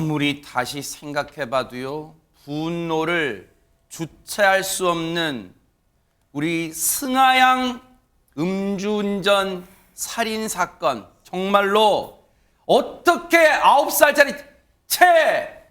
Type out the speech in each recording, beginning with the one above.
아무리 다시 생각해봐도요, 분노를 주체할 수 없는 우리 승하양 음주운전 살인사건, 정말로 어떻게 9살짜리 채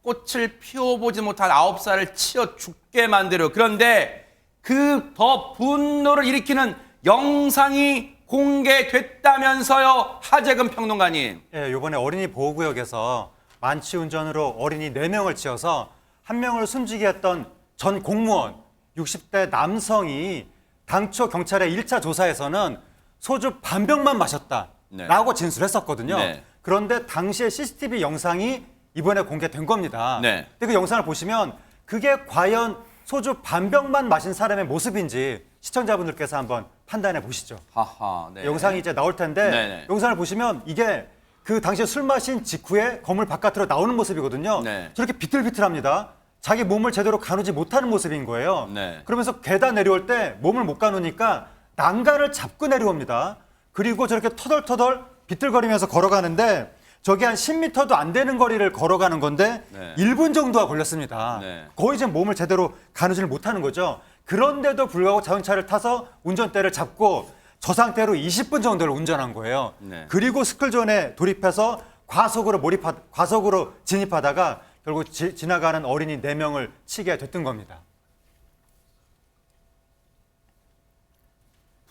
꽃을 피워보지 못한 9살을 치어 죽게 만들어. 그런데 그 더 분노를 일으키는 영상이 공개됐다면서요, 하재근 평론가님. 예, 이번에 어린이 보호구역에서 만취운전으로 어린이 4명을 치어서 1명을 숨지게 했던 전 공무원 60대 남성이 당초 경찰의 1차 조사에서는 소주 반병만 마셨다라고 진술했었거든요. 네. 그런데 당시의 CCTV 영상이 이번에 공개된 겁니다. 네. 근데 그 영상을 보시면 그게 과연 소주 반병만 마신 사람의 모습인지 시청자분들께서 한번 판단해 보시죠. 하하, 네. 영상이 이제 나올 텐데 네네. 영상을 보시면 이게 그 당시에 술 마신 직후에 건물 바깥으로 나오는 모습이거든요. 네. 저렇게 비틀비틀합니다. 자기 몸을 제대로 가누지 못하는 모습인 거예요. 네. 그러면서 계단 내려올 때 몸을 못 가누니까 난간을 잡고 내려옵니다. 그리고 저렇게 터덜터덜 비틀거리면서 걸어가는데 저게 한 10m도 안 되는 거리를 걸어가는 건데 네. 1분 정도가 걸렸습니다. 네. 거의 지금 몸을 제대로 가누지를 못하는 거죠. 그런데도 불구하고 자동차를 타서 운전대를 잡고 저 상태로 20분 정도를 운전한 거예요. 네. 그리고 스쿨존에 돌입해서 과속으로 진입하다가 결국 지나가는 어린이 4명을 치게 됐던 겁니다.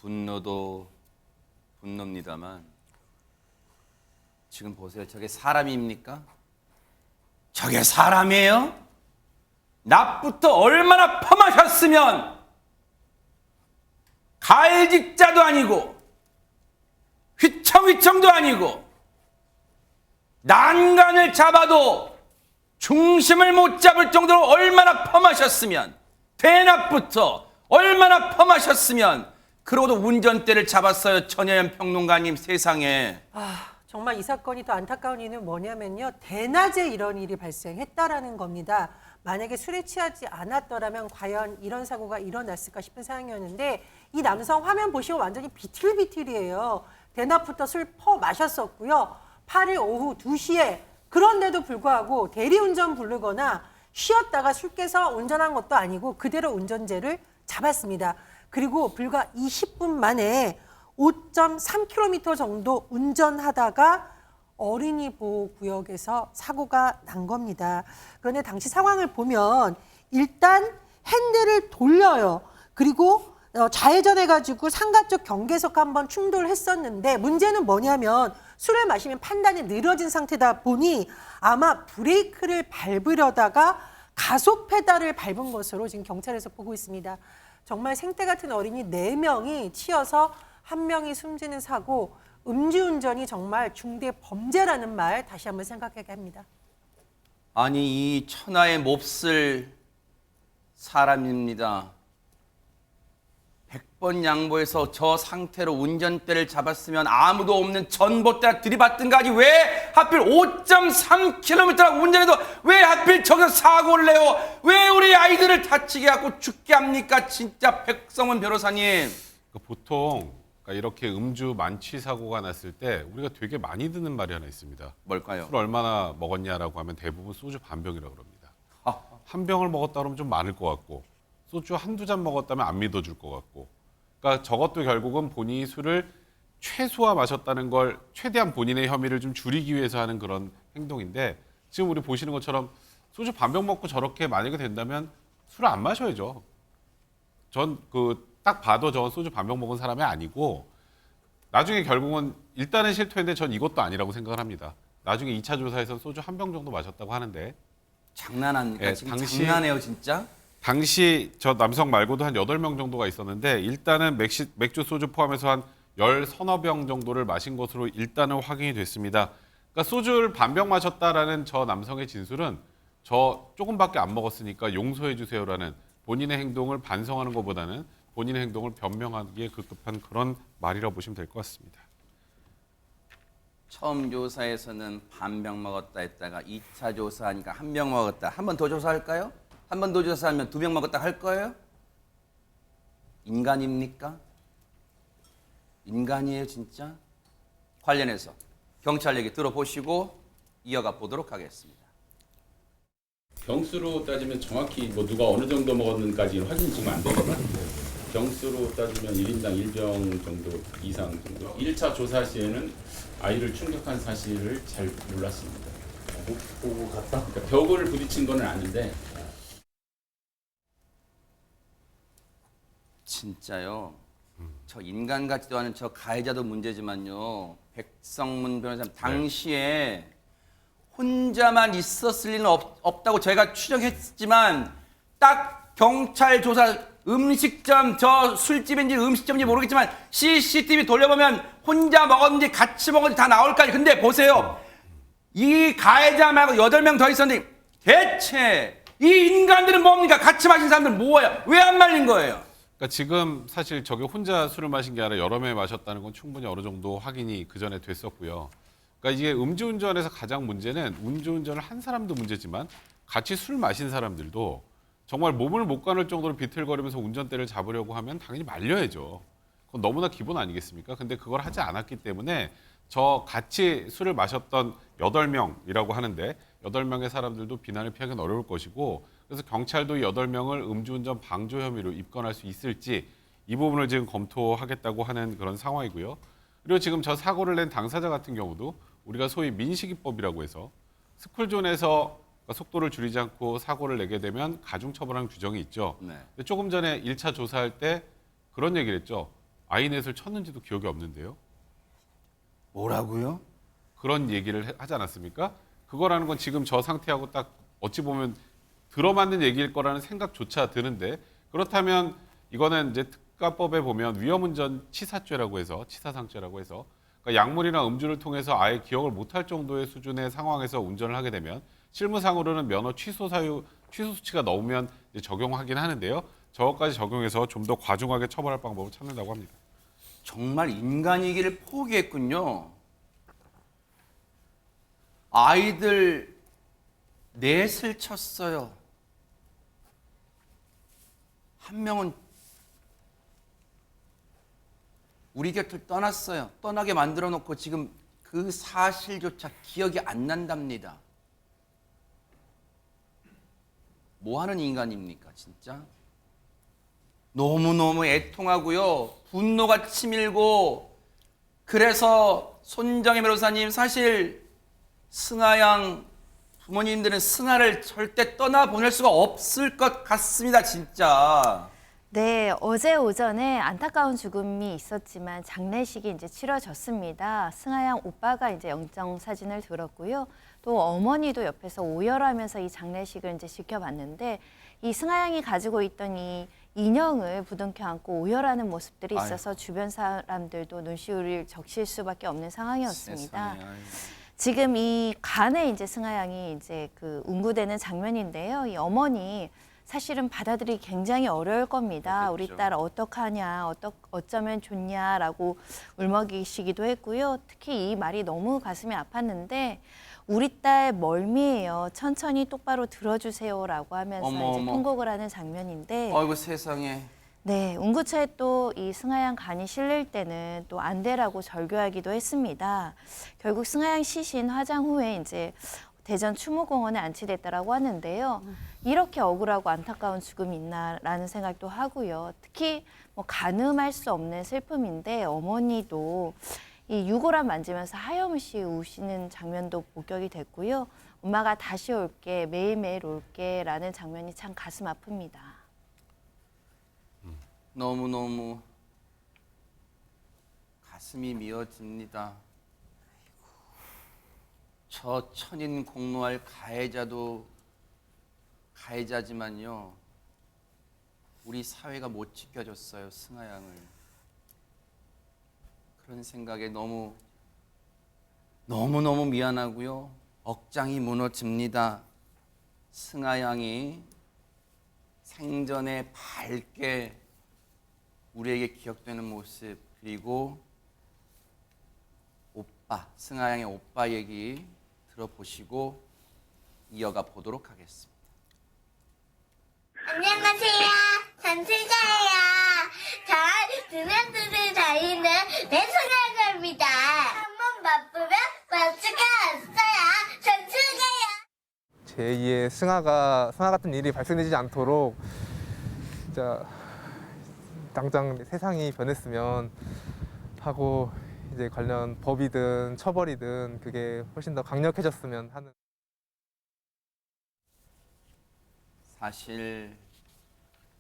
분노도 분노입니다만 지금 보세요. 저게 사람입니까? 저게 사람이에요? 낮부터 얼마나 퍼마셨으면 가해직자도 아니고 휘청휘청도 아니고 난간을 잡아도 중심을 못 잡을 정도로 얼마나 퍼마셨으면 대낮부터 얼마나 퍼마셨으면 그러고도 운전대를 잡았어요. 전혜연 평론가님. 세상에. 정말 이 사건이 더 안타까운 이유는 뭐냐면요. 대낮에 이런 일이 발생했다라는 겁니다. 만약에 술에 취하지 않았더라면 과연 이런 사고가 일어났을까 싶은 상황이었는데 이 남성 화면 보시고 완전히 비틀비틀이에요. 대낮부터 술 마셨었고요. 8일 오후 2시에 그런데도 불구하고 대리운전 부르거나 쉬었다가 술 깨서 운전한 것도 아니고 그대로 운전재를 잡았습니다. 그리고 불과 20분 만에 5.3km 정도 운전하다가 어린이 보호구역에서 사고가 난 겁니다. 그런데 당시 상황을 보면 일단 핸들을 돌려요. 그리고 좌회전해가지고 상가 쪽 경계석 한번 충돌했었는데 문제는 뭐냐면 술을 마시면 판단이 느려진 상태다 보니 아마 브레이크를 밟으려다가 가속 페달을 밟은 것으로 지금 경찰에서 보고 있습니다. 정말 생태 같은 어린이 4명이 치여서 1명이 숨지는 사고, 음주운전이 정말 중대 범죄라는 말 다시 한번 생각하게 합니다. 아니, 이 천하의 몹쓸 사람입니다. 100번 양보해서 저 상태로 운전대를 잡았으면 아무도 없는 전봇대나 들이받든가 하지 왜 하필 5.3km 운전해도 왜 하필 저기서 사고를 내요? 왜 우리 아이들을 다치게 하고 죽게 합니까? 진짜 백성원 변호사님. 보통 이렇게 음주 만취 사고가 났을 때 우리가 되게 많이 듣는 말이 하나 있습니다. 뭘까요? 술 얼마나 먹었냐라고 하면 대부분 소주 반병이라고 그럽니다. 아. 한 병을 먹었다 그러면 좀 많을 것 같고 소주 한두 잔 먹었다면 안 믿어줄 것 같고, 그러니까 저것도 결국은 본인이 술을 최소화 마셨다는 걸 최대한 본인의 혐의를 좀 줄이기 위해서 하는 그런 행동인데, 지금 우리 보시는 것처럼 소주 반병 먹고 저렇게 만약에 된다면 술을 안 마셔야죠. 전 딱 봐도 저건 소주 반병 먹은 사람이 아니고 나중에 결국은 일단은 실토했는데 전 이것도 아니라고 생각을 합니다. 나중에 2차 조사에서 소주 한 병 정도 마셨다고 하는데 장난합니까? 예, 지금 장난해요 진짜? 당시 저 남성 말고도 한 8명 정도가 있었는데 일단은 맥주 소주 포함해서 한 10서너 병 정도를 마신 것으로 일단은 확인이 됐습니다. 그러니까 소주를 반병 마셨다라는 저 남성의 진술은 저 조금밖에 안 먹었으니까 용서해 주세요라는 본인의 행동을 반성하는 것보다는 본인의 행동을 변명하기에 급급한 그런 말이라고 보시면 될 것 같습니다. 처음 조사에서는 반병 먹었다 했다가 2차 조사하니까 한 병 먹었다. 한 번 더 조사할까요? 한 번 더 조사하면 2병 먹었다 할 거예요? 인간입니까? 인간이에요 진짜? 관련해서 경찰 얘기 들어보시고 이어가 보도록 하겠습니다. 경수로 따지면 정확히 뭐 누가 어느 정도 먹었는지까지 확인 지금 안 되지만 경수로 따지면 1인당 1병 정도 이상 정도. 1차 조사 시에는 아이를 충격한 사실을 잘 몰랐습니다. 못 보고 갔다? 그러니까 벽을 부딪힌 건 아닌데 진짜요. 저 인간 같지도 않은 저 가해자도 문제지만요. 백성문 변호사님 당시에 혼자만 있었을 리는 없다고 저희가 추정했지만 딱 경찰 조사 음식점 저 술집인지 음식점인지 모르겠지만 CCTV 돌려보면 혼자 먹었는지 같이 먹었는지 다 나올 거아요. 근데 보세요. 이 가해자 말고 8명 더 있었는데 대체 이 인간들은 뭡니까? 같이 마신 사람들은 뭐예요? 왜 안 말린 거예요? 그러니까 지금 사실 저게 혼자 술을 마신 게 아니라 여러 명이 마셨다는 건 충분히 어느 정도 확인이 그 전에 됐었고요. 그러니까 이게 음주운전에서 가장 문제는 음주운전을 한 사람도 문제지만 같이 술 마신 사람들도 정말 몸을 못 가눌 정도로 비틀거리면서 운전대를 잡으려고 하면 당연히 말려야죠. 그건 너무나 기본 아니겠습니까? 근데 그걸 하지 않았기 때문에 저 같이 술을 마셨던 8명이라고 하는데 8명의 사람들도 비난을 피하기는 어려울 것이고 그래서 경찰도 8명을 음주운전 방조 혐의로 입건할 수 있을지 이 부분을 지금 검토하겠다고 하는 그런 상황이고요. 그리고 지금 저 사고를 낸 당사자 같은 경우도 우리가 소위 민식이법이라고 해서 스쿨존에서 속도를 줄이지 않고 사고를 내게 되면 가중처벌하는 규정이 있죠. 네. 근데 조금 전에 1차 조사할 때 그런 얘기를 했죠. 아이넷을 쳤는지도 기억이 없는데요. 뭐라고요? 그런 얘기를 하지 않았습니까? 그거라는 건 지금 저 상태하고 딱 어찌 보면 들어맞는 얘기일 거라는 생각조차 드는데 그렇다면 이거는 이제 특가법에 보면 위험운전 치사죄라고 해서 치사상죄라고 해서 그러니까 약물이나 음주를 통해서 아예 기억을 못할 정도의 수준의 상황에서 운전을 하게 되면 실무상으로는 면허 취소 수치가 넘으면 이제 적용하긴 하는데요. 저것까지 적용해서 좀 더 과중하게 처벌할 방법을 찾는다고 합니다. 정말 인간이기를 포기했군요. 아이들 넷을 쳤어요. 한 명은 우리 곁을 떠났어요. 떠나게 만들어 놓고 지금 그 사실조차 기억이 안 난답니다. 뭐 하는 인간입니까, 진짜? 너무너무 애통하고요. 분노가 치밀고 그래서 손정혜 변호사님 사실 승아양 부모님들은 승아를 절대 떠나보낼 수가 없을 것 같습니다, 진짜. 네, 어제 오전에 안타까운 죽음이 있었지만 장례식이 이제 치러졌습니다. 승아양 오빠가 이제 영정 사진을 들었고요. 또 어머니도 옆에서 오열하면서 이 장례식을 이제 지켜봤는데 이 승아양이 가지고 있던 이 인형을 부둥켜 안고 오열하는 모습들이 있어서 주변 사람들도 눈시울을 적실 수밖에 없는 상황이었습니다. 세상에, 아이고. 지금 이 간에 이제 승아양이 이제 그 운구되는 장면인데요. 이 어머니 사실은 받아들이기 굉장히 어려울 겁니다. 그렇겠죠. 우리 딸 어떡하냐, 어쩌면 좋냐라고 울먹이시기도 했고요. 특히 이 말이 너무 가슴이 아팠는데 우리 딸 멀미예요. 천천히 똑바로 들어주세요라고 하면서 어머, 이제 어머. 통곡을 하는 장면인데 아이고 세상에. 네, 운구처에 또 이 승하양 간이 실릴 때는 또 안 되라고 절교하기도 했습니다. 결국 승하양 시신 화장 후에 이제 대전 추모공원에 안치됐다라고 하는데요. 이렇게 억울하고 안타까운 죽음이 있나라는 생각도 하고요. 특히 뭐 가늠할 수 없는 슬픔인데 어머니도 이 유골함 만지면서 하염없이 우시는 장면도 목격이 됐고요. 엄마가 다시 올게, 매일매일 올게라는 장면이 참 가슴 아픕니다. 너무너무 가슴이 미어집니다. 저 천인 공노할 가해자도 가해자지만요. 우리 사회가 못 지켜줬어요, 승하양을. 그런 생각에 너무너무 미안하고요. 억장이 무너집니다. 승하양이 생전에 밝게 우리에게 기억되는 모습, 그리고 오빠, 승하양의 오빠 얘기 들어보시고 이어가 보도록 하겠습니다. 안녕하세요. 전승자예요. 전 드네들을 달리는 내 소녀입니다. 한번 맛보면 맛수가 없어요. 전 제2의 승하 같은 일이 발생되지 않도록 진짜 당장 세상이 변했으면 하고 이제 관련 법이든 처벌이든 그게 훨씬 더 강력해졌으면 하는. 사실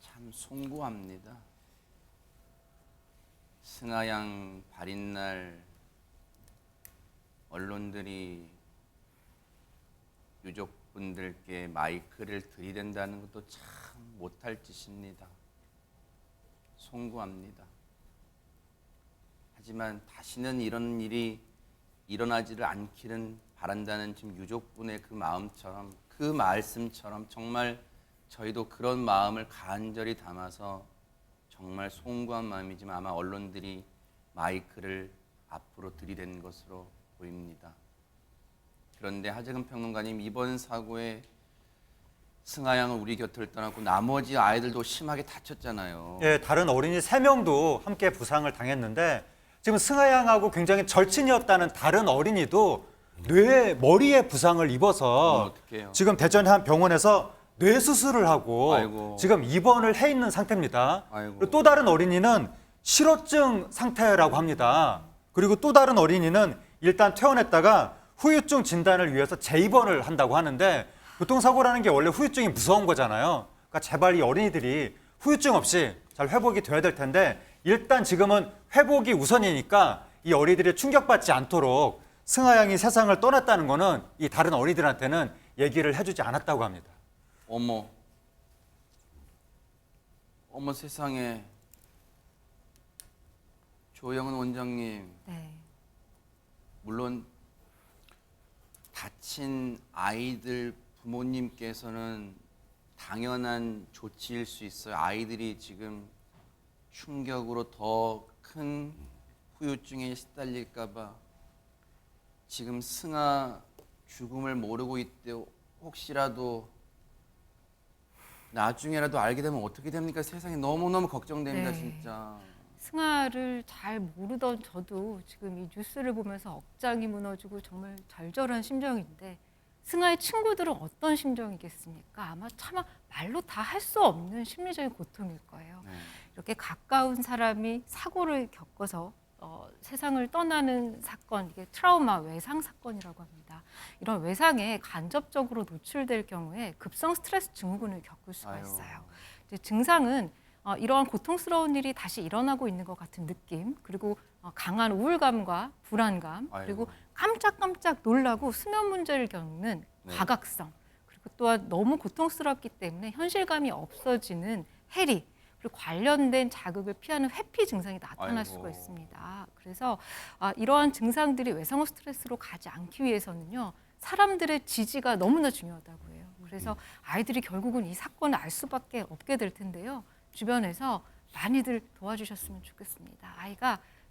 참 송구합니다. 승하양 발인날 언론들이 유족분들께 마이크를 들이댄다는 것도 참 못할 짓입니다. 송구합니다. 하지만 다시는 이런 일이 일어나지를 않기를 바란다는 지금 유족분의 그 마음처럼, 그 말씀처럼 정말 저희도 그런 마음을 간절히 담아서 정말 송구한 마음이지만 아마 언론들이 마이크를 앞으로 들이댄 것으로 보입니다. 그런데 하재근 평론가님, 이번 사고에 승하양은 우리 곁을 떠났고 나머지 아이들도 심하게 다쳤잖아요. 예, 다른 어린이 3명도 함께 부상을 당했는데 지금 승하양하고 굉장히 절친이었다는 다른 어린이도 머리에 부상을 입어서 어떡해요. 지금 대전 한 병원에서 뇌 수술을 하고 아이고. 지금 입원을 해 있는 상태입니다. 아이고. 그리고 또 다른 어린이는 실어증 상태라고 합니다. 그리고 또 다른 어린이는 일단 퇴원했다가 후유증 진단을 위해서 재입원을 한다고 하는데 교통사고라는 게 원래 후유증이 무서운 거잖아요. 그러니까 제발 이 어린이들이 후유증 없이 잘 회복이 돼야 될 텐데 일단 지금은 회복이 우선이니까 이 어린이들이 충격받지 않도록 승하양이 세상을 떠났다는 거는 이 다른 어린이들한테는 얘기를 해주지 않았다고 합니다. 어머 세상에. 조영은 원장님, 네. 물론 다친 아이들 부모님께서는 당연한 조치일 수 있어요. 아이들이 지금 충격으로 더 큰 후유증에 시달릴까 봐. 지금 승하 죽음을 모르고 있대. 혹시라도 나중에라도 알게 되면 어떻게 됩니까? 세상이 너무너무 걱정됩니다. 네. 진짜. 승하를 잘 모르던 저도 지금 이 뉴스를 보면서 억장이 무너지고 정말 절절한 심정인데, 승하의 친구들은 어떤 심정이겠습니까? 아마 차마 말로 다 할 수 없는 심리적인 고통일 거예요. 네. 이렇게 가까운 사람이 사고를 겪어서 세상을 떠나는 사건, 이게 트라우마, 외상 사건이라고 합니다. 이런 외상에 간접적으로 노출될 경우에 급성 스트레스 증후군을 겪을 수가 아유. 있어요. 이제 증상은 이러한 고통스러운 일이 다시 일어나고 있는 것 같은 느낌, 그리고 강한 우울감과 불안감, 그리고 깜짝깜짝 놀라고 수면 문제를 겪는 네. 과각성, 그리고 또한 너무 고통스럽기 때문에 현실감이 없어지는 해리, 그리고 관련된 자극을 피하는 회피 증상이 나타날 아이고. 수가 있습니다. 그래서 이러한 증상들이 외상후 스트레스로 가지 않기 위해서는요, 사람들의 지지가 너무나 중요하다고 해요. 그래서 아이들이 결국은 이 사건을 알 수밖에 없게 될 텐데요. 주변에서 많이들 도와주셨으면 좋겠습니다.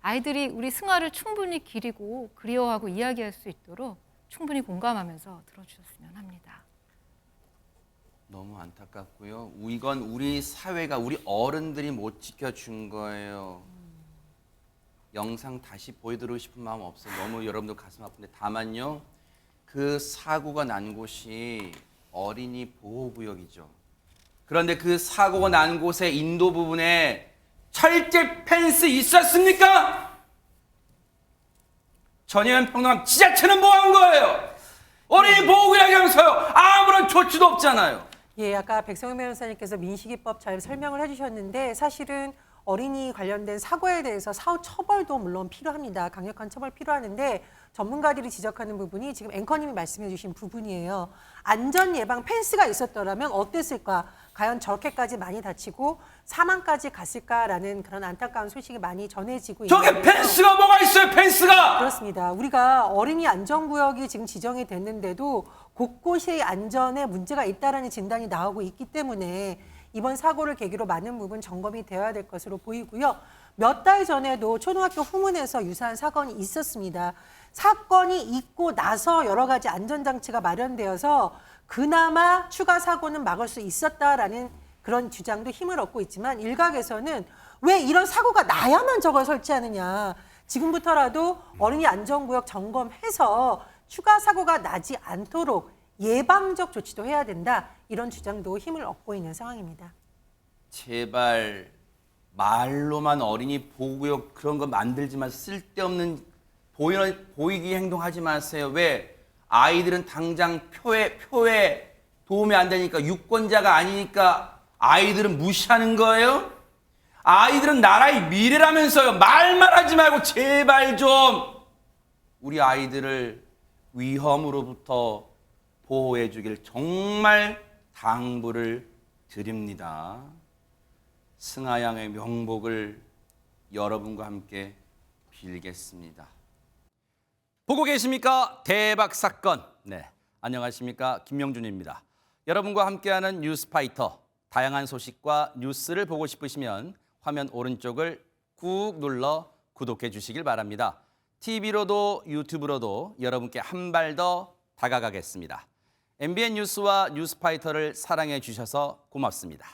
아이들이 우리 승하를 충분히 기리고 그리워하고 이야기할 수 있도록 충분히 공감하면서 들어주셨으면 합니다. 너무 안타깝고요. 이건 우리 사회가, 우리 어른들이 못 지켜준 거예요. 영상 다시 보여드리고 싶은 마음 없어요. 너무 여러분들 가슴 아픈데, 다만요, 그 사고가 난 곳이 어린이 보호구역이죠. 그런데 그 사고가 난 곳의 인도 부분에 철제 펜스 있었습니까? 전혜연 평론가, 지자체는 뭐 한 거예요? 어린이 보호구역이라면서요. 아무런 조치도 없잖아요. 예, 아까 백성현 변호사님께서 민식이법 잘 설명을 해주셨는데, 사실은 어린이 관련된 사고에 대해서 사후 처벌도 물론 필요합니다. 강력한 처벌 필요하는데, 전문가들이 지적하는 부분이 지금 앵커님이 말씀해 주신 부분이에요. 안전 예방 펜스가 있었더라면 어땠을까? 과연 저렇게까지 많이 다치고 사망까지 갔을까라는 그런 안타까운 소식이 많이 전해지고 저게 있는데요. 펜스가 뭐가 있어요, 펜스가? 그렇습니다. 우리가 어린이 안전구역이 지금 지정이 됐는데도 곳곳이 안전에 문제가 있다라는 진단이 나오고 있기 때문에 이번 사고를 계기로 많은 부분 점검이 되어야 될 것으로 보이고요. 몇 달 전에도 초등학교 후문에서 유사한 사건이 있었습니다. 사건이 있고 나서 여러 가지 안전장치가 마련되어서 그나마 추가 사고는 막을 수 있었다라는 그런 주장도 힘을 얻고 있지만, 일각에서는 왜 이런 사고가 나야만 저걸 설치하느냐. 지금부터라도 어린이 안전구역 점검해서 추가 사고가 나지 않도록 예방적 조치도 해야 된다. 이런 주장도 힘을 얻고 있는 상황입니다. 제발 말로만 어린이 보호구역 그런 거 만들지 마. 쓸데없는 보이기 행동하지 마세요. 왜? 아이들은 당장 표에 도움이 안 되니까, 유권자가 아니니까 아이들은 무시하는 거예요? 아이들은 나라의 미래라면서요. 말만 하지 말고 제발 좀 우리 아이들을 위험으로부터 보호해 주길 정말 당부를 드립니다. 승하양의 명복을 여러분과 함께 빌겠습니다. 보고 계십니까? 대박 사건. 네, 안녕하십니까? 김명준입니다. 여러분과 함께하는 뉴스파이터. 다양한 소식과 뉴스를 보고 싶으시면 화면 오른쪽을 꾹 눌러 구독해 주시길 바랍니다. TV로도 유튜브로도 여러분께 한 발 더 다가가겠습니다. MBN 뉴스와 뉴스파이터를 사랑해 주셔서 고맙습니다.